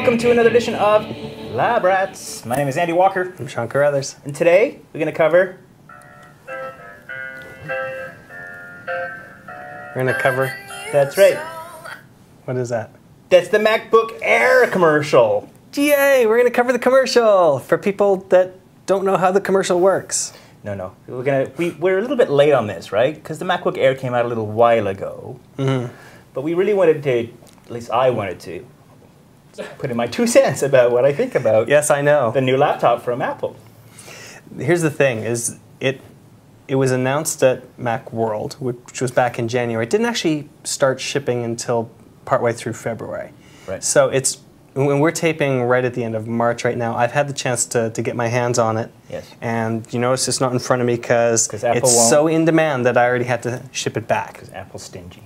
welcome to another edition of Lab Rats. My name is Andy Walker. I'm Sean Carruthers. And today we're going to cover... That's right. What is that? That's the MacBook Air commercial. Yay! We're going to cover the commercial for people that don't know how the commercial works. No. We're a little bit late on this, right? Because the MacBook Air came out a little while ago. Mm-hmm. But we really wanted to, at least I wanted to, put in my 2 cents about what I think about Yes, I know. the new laptop from Apple. Here's the thing, is it was announced at Macworld, which was back in January. It didn't actually start shipping until partway through February. Right. So when we're taping right at the end of March right now, I've had the chance to get my hands on it. Yes. And you notice it's not in front of me because Apple it's won't. so in demand that I already had to ship it back. Because Apple's stingy.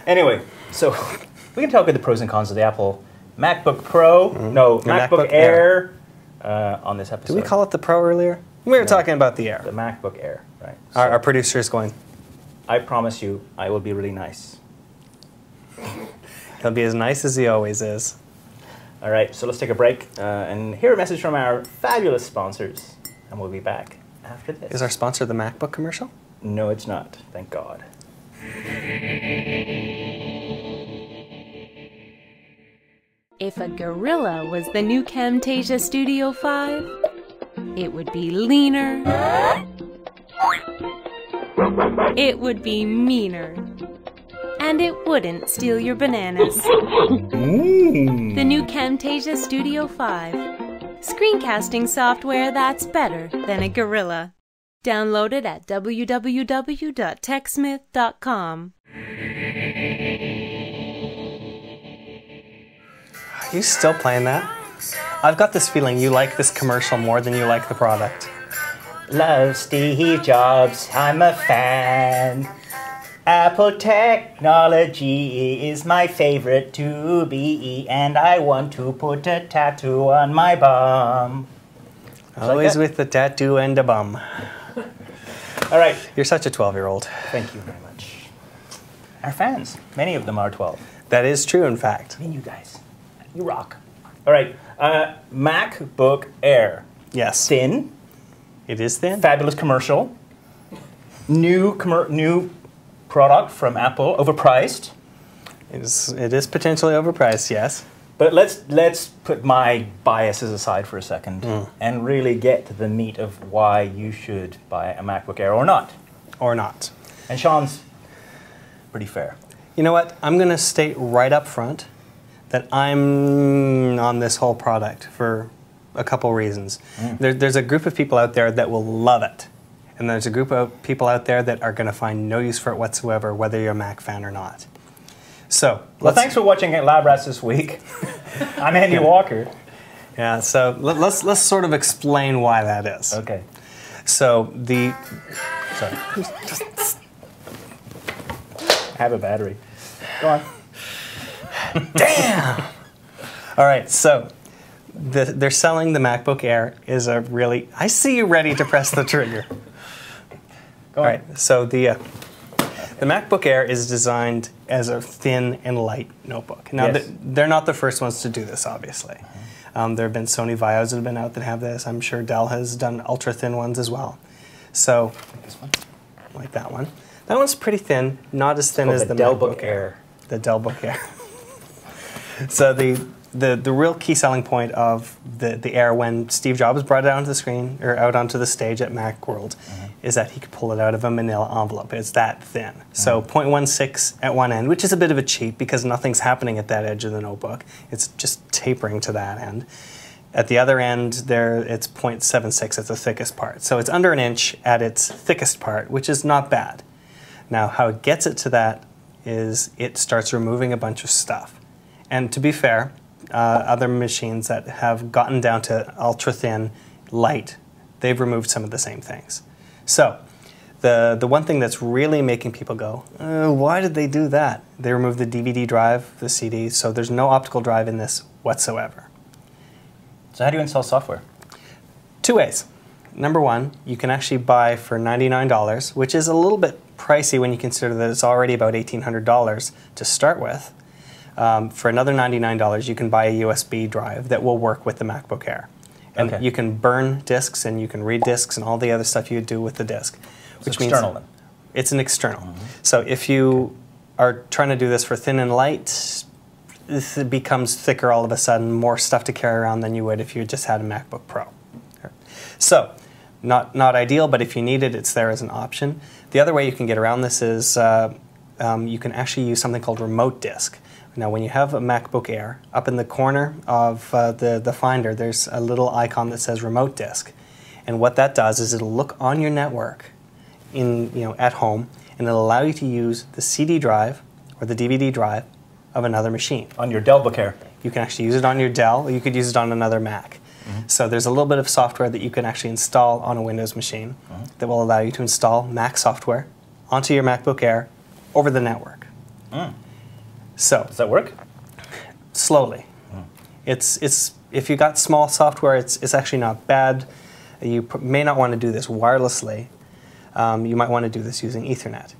Anyway, so we can talk about the pros and cons of the Apple MacBook Pro, MacBook Air on this episode. Did we call it the Pro earlier? We were talking about the Air. The MacBook Air, right. So Our producer is going, I promise you, I will be really nice. he'll be as nice as he always is. All right, so let's take a break and hear a message from our fabulous sponsors, and we'll be back after this. Is our sponsor the MacBook commercial? No, it's not. Thank God. If a gorilla was the new Camtasia Studio 5, it would be leaner, it would be meaner, and it wouldn't steal your bananas. The new Camtasia Studio 5, screencasting software that's better than a gorilla. Download it at www.techsmith.com. Are you still playing that? I've got this feeling you like this commercial more than you like the product. Love Steve Jobs, I'm a fan. Apple technology is my favorite to be, and I want to put a tattoo on my bum. Always with the tattoo and a bum. All right. You're such a 12-year-old. Thank you very much. Our fans, many of them are 12. That is true, in fact. I mean, you guys, you rock. All right, MacBook Air. Yes. Thin. It is thin. Fabulous commercial. New product from Apple, overpriced. It is potentially overpriced, yes. But let's put my biases aside for a second and really get to the meat of why you should buy a MacBook Air or not. Or not. And Sean's pretty fair. You know what? I'm going to state right up front that I'm on this whole product for a couple reasons. There's a group of people out there that will love it. And there's a group of people out there that are going to find no use for it whatsoever, whether you're a Mac fan or not. So, well, thanks for watching Lab Rats this week. I'm Andy Walker. Yeah, so let's sort of explain why that is. Okay. So Sorry. I have a battery. Go on. Damn! All right, so they're selling the MacBook Air is a really... I see you ready to press the trigger. Go on. All right, so the MacBook Air is designed as a thin and light notebook. Now, Yes. they're not the first ones to do this, obviously. There have been Sony Vaios that have been out that have this. I'm sure Dell has done ultra-thin ones as well. So, This one. like that one. That one's pretty thin, not as thin as the Dell MacBook Book Air. The Dell Book Air. So the real key selling point of the Air when Steve Jobs brought it onto the screen or out onto the stage at Macworld is that he could pull it out of a manila envelope. It's that thin. So 0.16 at one end, which is a bit of a cheat because nothing's happening at that edge of the notebook. It's just tapering to that end. At the other end, it's 0.76 at the thickest part. So it's under an inch at its thickest part, which is not bad. Now, how it gets it to that is it starts removing a bunch of stuff. And to be fair, other machines that have gotten down to ultra-thin, light, they've removed some of the same things. So the one thing that's really making people go, why did they do that? They removed the DVD drive, the CD, so there's no optical drive in this whatsoever. So how do you install software? 2 ways. Number one, you can actually buy for $99, which is a little bit pricey when you consider that it's already about $1,800 to start with. For another $99, you can buy a USB drive that will work with the MacBook Air. And Okay. you can burn disks and you can read disks and all the other stuff you do with the disk. It's external then? It's an external. So if you are trying to do this for thin and light, it becomes thicker all of a sudden, more stuff to carry around than you would if you just had a MacBook Pro. So, not ideal, but if you need it, it's there as an option. The other way you can get around this is you can actually use something called Remote Disk. Now, when you have a MacBook Air, up in the corner of the Finder, there's a little icon that says Remote Disk. And what that does is it'll look on your network at home, and it'll allow you to use the CD drive or the DVD drive of another machine. On your Dell Book Air. You can actually use it on your Dell, or you could use it on another Mac. So there's a little bit of software that you can actually install on a Windows machine that will allow you to install Mac software onto your MacBook Air over the network. So Does that work? slowly. It's if you got small software, it's actually not bad. You may not want to do this wirelessly. You might want to do this using Ethernet.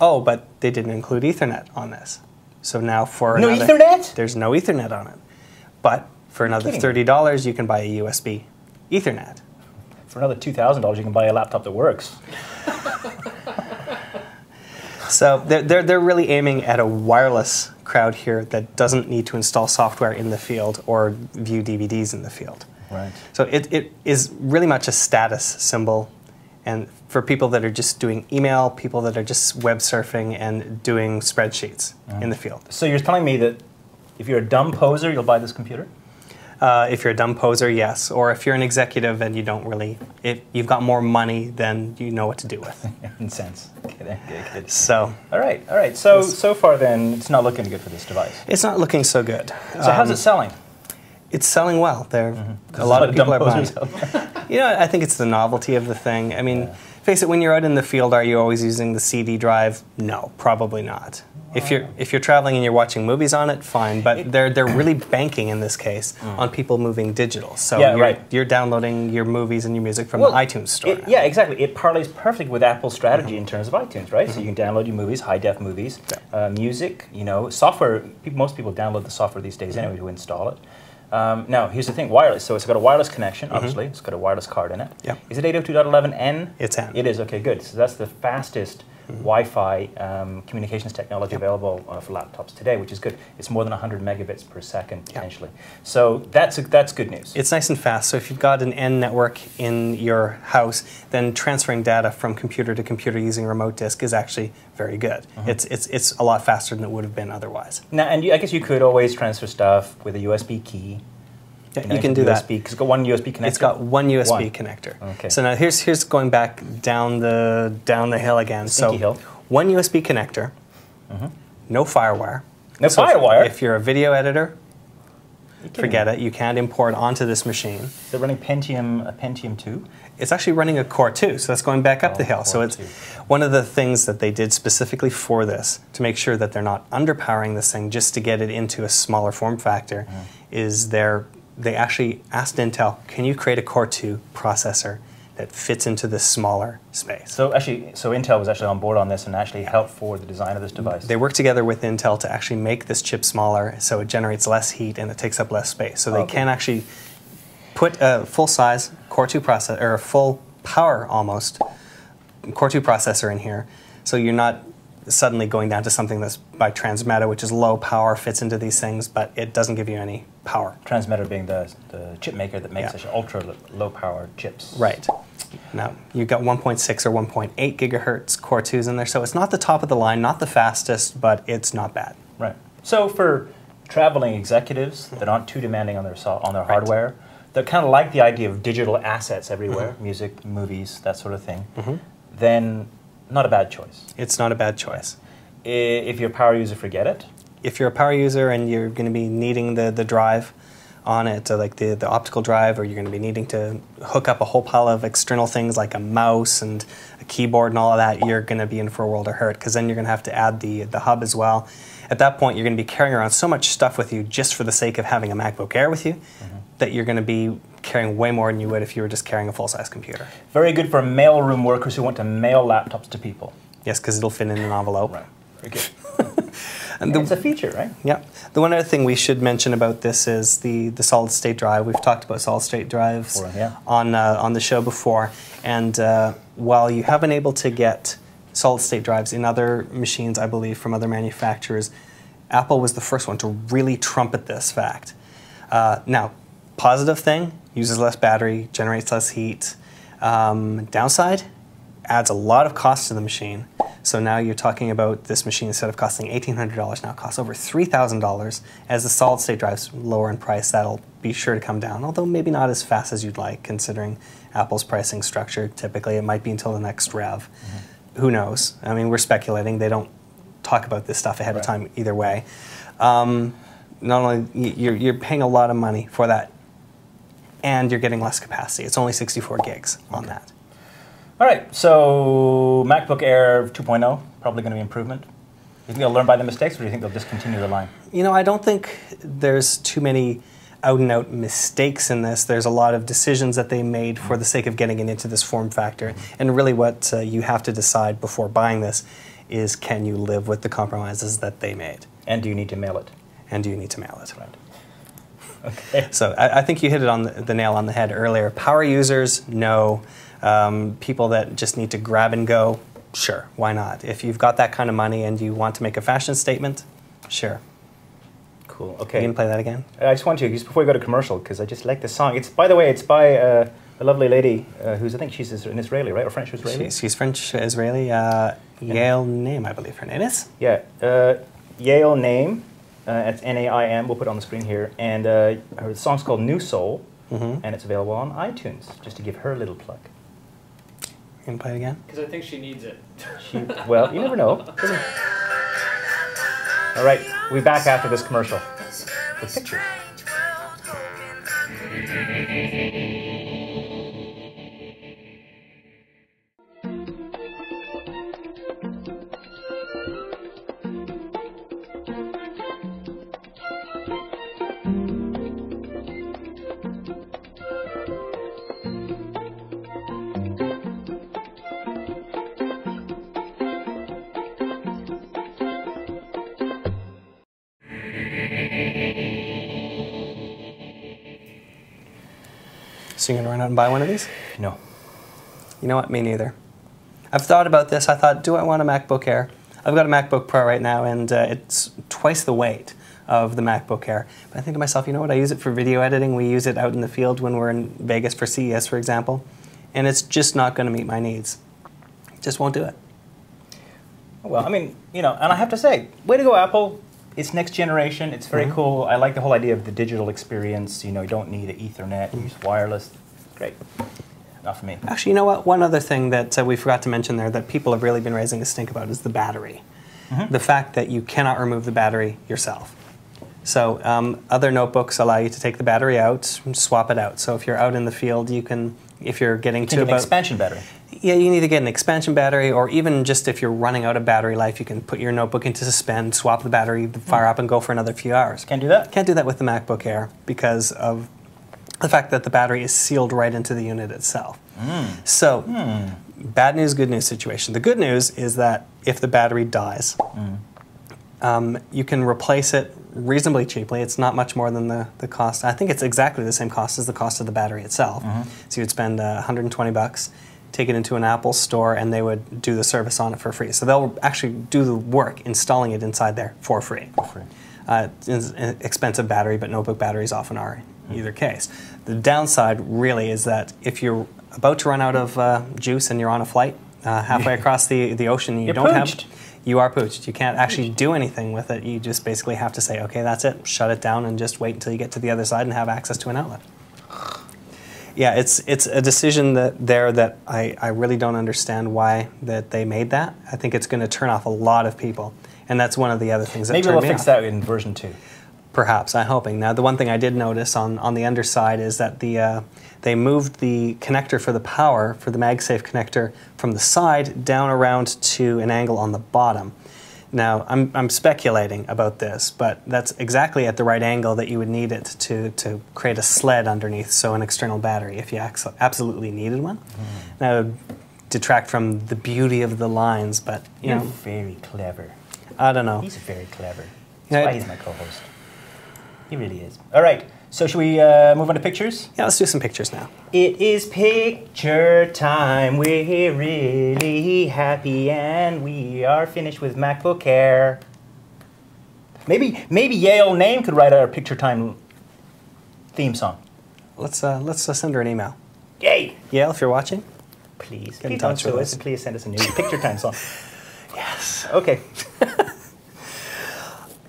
Oh, but they didn't include Ethernet on this. So now for No another, Ethernet? there's no Ethernet on it. But for another Kidding me. $30, you can buy a USB Ethernet. For another $2,000, you can buy a laptop that works. So they're really aiming at a wireless crowd here that doesn't need to install software in the field or view DVDs in the field. Right. So it is really much a status symbol, and for people that are just doing email, people that are just web surfing and doing spreadsheets in the field. So you're telling me that if you're a dumb poser, you'll buy this computer? If you're a dumb poser, yes. Or if you're an executive and you don't really, you've got more money than you know what to do with. In sense. Good. So All right. So far then, it's not looking good for this device. it's not looking so good. So how's it selling? It's selling well. There, a A lot of people are dumb buying. posers out there. I think it's the novelty of the thing. I mean, face it, when you're out in the field, are you always using the CD drive? No, probably not. If you're traveling and you're watching movies on it, fine. But they're really banking in this case on people moving digital. So Yeah, right. you're downloading your movies and your music from the iTunes store. Yeah, exactly. It parlays perfect with Apple's strategy in terms of iTunes, right? So you can download your movies, high-def movies, music, software. Most people download the software these days anyway to install it. Now, here's the thing, wireless. So it's got a wireless connection, obviously. It's got a wireless card in it. Yeah. Is it 802.11n? It's N. It is, okay, good. So that's the fastest Wi-Fi communications technology available for laptops today, which is good. It's more than 100 megabits per second, potentially. So that's good news. It's nice and fast. So if you've got an N network in your house, then transferring data from computer to computer using remote disk is actually very good. It's a lot faster than it would have been otherwise. Now, and I guess you could always transfer stuff with a USB key. Yeah, you can do that. Because it's got one USB connector. It's got one USB connector. Okay. So now here's going back down the hill again. Stinky hill. One USB connector, no FireWire. No So FireWire? If you're a video editor, forget it. You can't import onto this machine. They're running a Pentium 2. It's actually running a Core 2, so that's going back up the hill. So Core it's 2. one of the things that they did specifically for this, to make sure that they're not underpowering this thing just to get it into a smaller form factor, is they actually asked Intel, can you create a Core 2 processor that fits into this smaller space? So Intel was actually on board on this and actually helped for the design of this device. They work together with Intel to actually make this chip smaller so it generates less heat and it takes up less space. So they can actually put a full-size Core 2 processor, or a full power almost Core 2 processor in here, so you're not suddenly going down to something that's by Transmeta, which is low power, fits into these things, but it doesn't give you any power. Transmeta being the chip maker that makes such ultra low power chips. Right. Now, you've got 1.6 or 1.8 gigahertz Core 2s in there, so it's not the top of the line, not the fastest, but it's not bad. Right. So for traveling executives that aren't too demanding on their hardware, that kind of like the idea of digital assets everywhere, music, movies, that sort of thing, then not a bad choice. It's not a bad choice. If you're a power user, forget it. If you're a power user and you're going to be needing the drive on it, like the optical drive, or you're going to be needing to hook up a whole pile of external things like a mouse and a keyboard and all of that, you're going to be in for a world of hurt, because then you're going to have to add the hub as well. At that point, you're going to be carrying around so much stuff with you just for the sake of having a MacBook Air with you, that you're going to be carrying way more than you would if you were just carrying a full-size computer. Very good for mailroom workers who want to mail laptops to people. Yes, because it'll fit in an envelope. Right. Very good. And It's a feature, right? Yeah. The one other thing we should mention about this is the solid state drive. We've talked about solid state drives on the show before, and while you have been able to get solid state drives in other machines, I believe, from other manufacturers, Apple was the first one to really trumpet this fact. Now, positive thing, uses less battery, generates less heat. Downside, adds a lot of cost to the machine. So now you're talking about this machine, instead of costing $1,800, now costs over $3,000. As the solid state drives lower in price, that'll be sure to come down, although maybe not as fast as you'd like, considering Apple's pricing structure. Typically, it might be until the next rev. Who knows? I mean, we're speculating. They don't talk about this stuff ahead of time either way. Not only you're paying a lot of money for that, and you're getting less capacity. It's only 64 gigs on that. All right, so MacBook Air 2.0, probably going to be improvement. You think they'll learn by the mistakes, or do you think they'll discontinue the line? You know, I don't think there's too many out-and-out mistakes in this. There's a lot of decisions that they made for the sake of getting it into this form factor. And really what you have to decide before buying this is, can you live with the compromises that they made? And do you need to mail it? And do you need to mail it? Right. Okay. So I think you hit it on the nail on the head earlier. Power users, no. People that just need to grab and go, sure, why not? If you've got that kind of money and you want to make a fashion statement, sure. Cool. Okay. You can play that again? I just want to, just before we go to commercial, because I just like the song. It's, by the way, it's by a lovely lady who's, I think she's an Israeli, right? Or French Israeli? She's French Israeli. Yale Name, I believe her name is. Yeah. Yale Name. It's N-A-I-M. We'll put it on the screen here. And her song's called New Soul, and it's available on iTunes, just to give her a little plug. You can play it again? Because I think she needs it. Well, you never know. All right, we'll be back after this commercial with pictures. So you're going to run out and buy one of these? No. You know what? Me neither. I've thought about this. I thought, do I want a MacBook Air? I've got a MacBook Pro right now, and it's twice the weight of the MacBook Air. But I think to myself, you know what? I use it for video editing. We use it out in the field when we're in Vegas for CES, for example. And it's just not going to meet my needs. Just won't do it. Well, I mean, you know, and I have to say, way to go, Apple. It's next generation. It's very cool. I like the whole idea of the digital experience. You know, you don't need an Ethernet. You use wireless. It's great. Not for me. Actually, you know what? One other thing that we forgot to mention there that people have really been raising a stink about is the battery. The fact that you cannot remove the battery yourself. So other notebooks allow you to take the battery out and swap it out. So if you're out in the field, you can, if you're getting to an expansion battery. Yeah, you need to get an expansion battery, or even just if you're running out of battery life, you can put your notebook into suspend, swap the battery, fire up, and go for another few hours. Can't do that? Can't do that with the MacBook Air because of the fact that the battery is sealed right into the unit itself. So, bad news, good news situation. The good news is that if the battery dies, you can replace it reasonably cheaply. It's not much more than the cost. I think it's exactly the same cost as the cost of the battery itself. So you'd spend $120, take it into an Apple store, and they would do the service on it for free. So they'll actually do the work installing it inside there for free. It's an expensive battery, but notebook batteries often are in either case. The downside really is that if you're about to run out of juice and you're on a flight halfway across the ocean and you don't have, you are pooched. You can't actually do anything with it. You just basically have to say, okay, that's it, shut it down, and just wait until you get to the other side and have access to an outlet. Yeah, it's a decision that I really don't understand why that they made that. I think it's going to turn off a lot of people, and that's one of the other things that maybe turned they'll me fix off. that in version 2. Perhaps, I'm hoping. Now, the one thing I did notice on the underside is that they moved the connector for the power, for the MagSafe connector, from the side down around to an angle on the bottom. Now, I'm speculating about this, but that's exactly at the right angle that you would need it to create a sled underneath, so an external battery, if you absolutely needed one. That would detract from the beauty of the lines, but you know. Very clever. I don't know. He's very clever. Yeah, That's why he's my co-host. He really is. All right. So should we move on to pictures? Yeah, let's do some pictures now. It is picture time. We're really happy, and we are finished with MacBook Air. Maybe Yale Name could write our picture time theme song. Let's send her an email. Yay! Yale, if you're watching, Please, Get in please don't touch with sue us. us, and please send us a new picture time song. yes. Okay.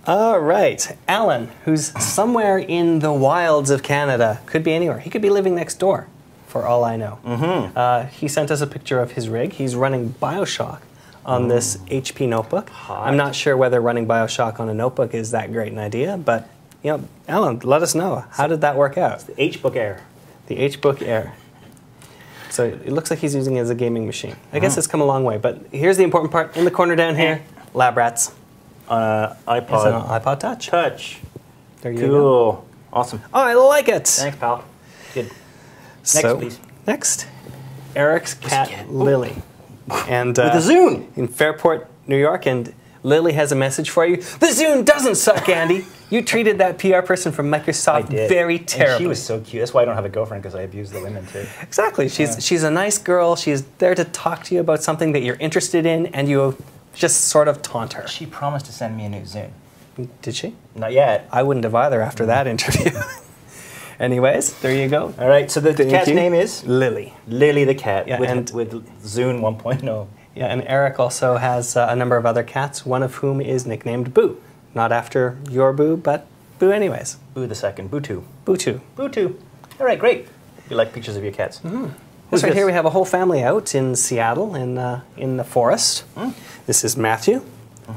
All right, Alan, who's somewhere in the wilds of Canada, could be anywhere. He could be living next door, for all I know. He sent us a picture of his rig. He's running BioShock on this HP notebook. Hot. I'm not sure whether running BioShock on a notebook is that great an idea, but Alan, let us know. How did that work out? The HBook Air. The HBook Air. So it looks like he's using it as a gaming machine. I guess it's come a long way, but here's the important part. In the corner down here, Lab Rats. It's an iPod Touch. Touch. There you go. Cool. Awesome. Oh, I like it. Thanks, pal. Good. So, please. Next, Eric's cat, cat? Lily. And, With the Zune. in Fairport, New York, and Lily has a message for you. The Zune doesn't suck, Andy. You treated that PR person from Microsoft very And terribly. she was so cute. That's why I don't have a girlfriend, because I abuse the women too. Exactly. She's a nice girl. She's there to talk to you about something that you're interested in, and you just sort of taunt her. She promised to send me a new Zune. Did she? Not yet. I wouldn't have either after that interview. Anyways, there you go. All right. So the cat's you. name is Lily. Lily the cat. Yeah, with, and- with Zune 1.0. Yeah, and Eric also has a number of other cats, one of whom is nicknamed Boo. Not after your Boo, but Boo anyways. Boo the second. Boo 2. Boo too. Boo 2. All right. Great. You like pictures of your cats. This right here, we have a whole family out in Seattle in the forest. This is Matthew,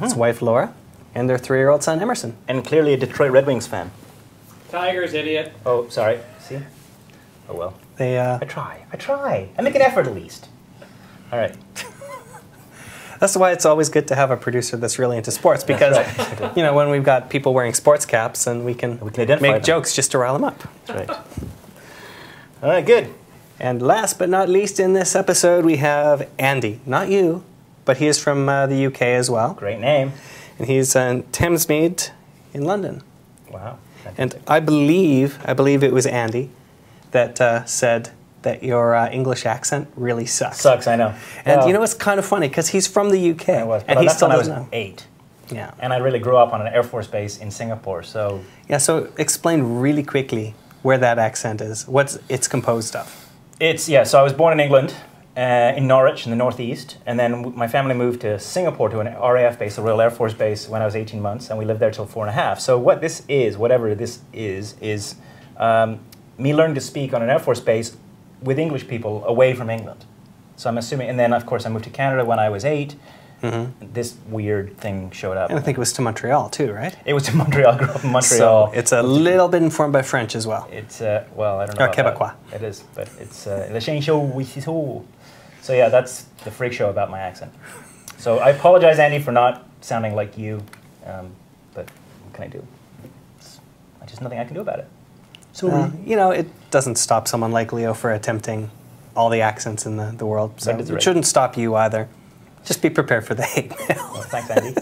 his wife Laura, and their 3-year-old son Emerson. And clearly a Detroit Red Wings fan. Tigers, idiot. Oh, sorry. See? Oh, well. They I try. I make an effort at least. All right. That's why it's always good to have a producer that's really into sports, because right. when we've got people wearing sports caps, and we can identify make them. jokes just to rile them up. That's right. All right, good. And last but not least in this episode, we have Andy. Not you, but he is from the UK as well. Great name. And he's in Thamesmead in London. Wow. And I believe it was Andy that said that your English accent really sucks. Sucks, I know. And Well, you know, it's kind of funny because he's from the UK. I was, and but he that's still when I was doesn't know. 8. Yeah. And I really grew up on an Air Force base in Singapore, so Yeah, so explain really quickly where that accent is, what it's composed of. so I was born in England, in Norwich in the northeast, and then my family moved to Singapore to an RAF base, a Royal Air Force base, when I was 18 months, and we lived there till 4.5. So what this is, whatever this is me learning to speak on an Air Force base with English people away from England. So I'm assuming, and then of course I moved to Canada when I was 8. This weird thing showed up. And I think it was to Montreal too, right? It was in Montreal. I grew up in Montreal. So it's a little bit informed by French as well. It's, well, I don't know Or about Quebecois. that. It is, but it's Le Chien Chaud Wissisou. So yeah, that's the freak show about my accent. So I apologize, Andy, for not sounding like you, but what can I do? There's just nothing I can do about it. So It doesn't stop someone like Leo for attempting all the accents in the world. So That is it right. shouldn't stop you either. Just be prepared for the hate mail. well, thanks, Andy.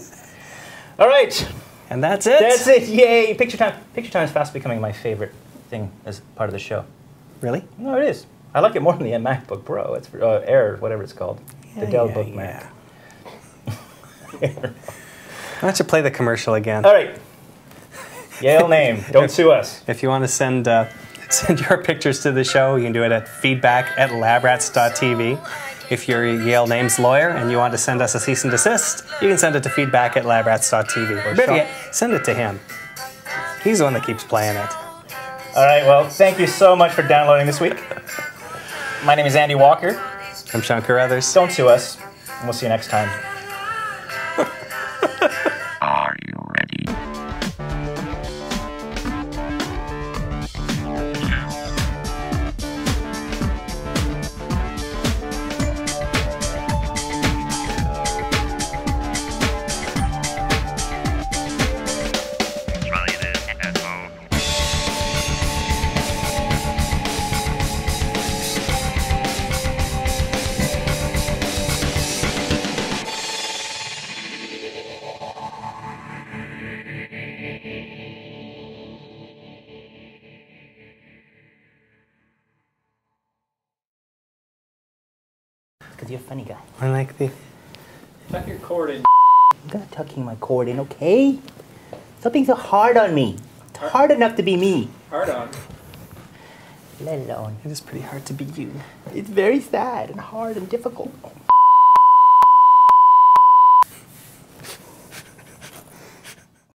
All right, And that's it. that's it. Yay! Picture time. Picture time is fast becoming my favorite thing as part of the show. Really? No, it is. I like it more than the MacBook Pro. It's Air, whatever it's called. The Dell Book Mac. Why don't you play the commercial again? All right. Yale name. Don't sue us. If you want to send your pictures to the show, you can do it at feedback@labrats.tv. If you're Yale Name's lawyer and you want to send us a cease and desist, you can send it to feedback@labrats.tv. Or better yet, send it to him. He's the one that keeps playing it. All right, well, thank you so much for downloading this week. My name is Andy Walker. I'm Sean Carruthers. Don't sue us, and we'll see you next time. Are you ready? Try this at home. Because you're a funny guy. I like the... Tuck your cord in. I'm gonna tucking my cord in, okay? Stop being so hard on me. It's hard enough to be me. Hard on. Let alone. It is pretty hard to be you. It's very sad and hard and difficult.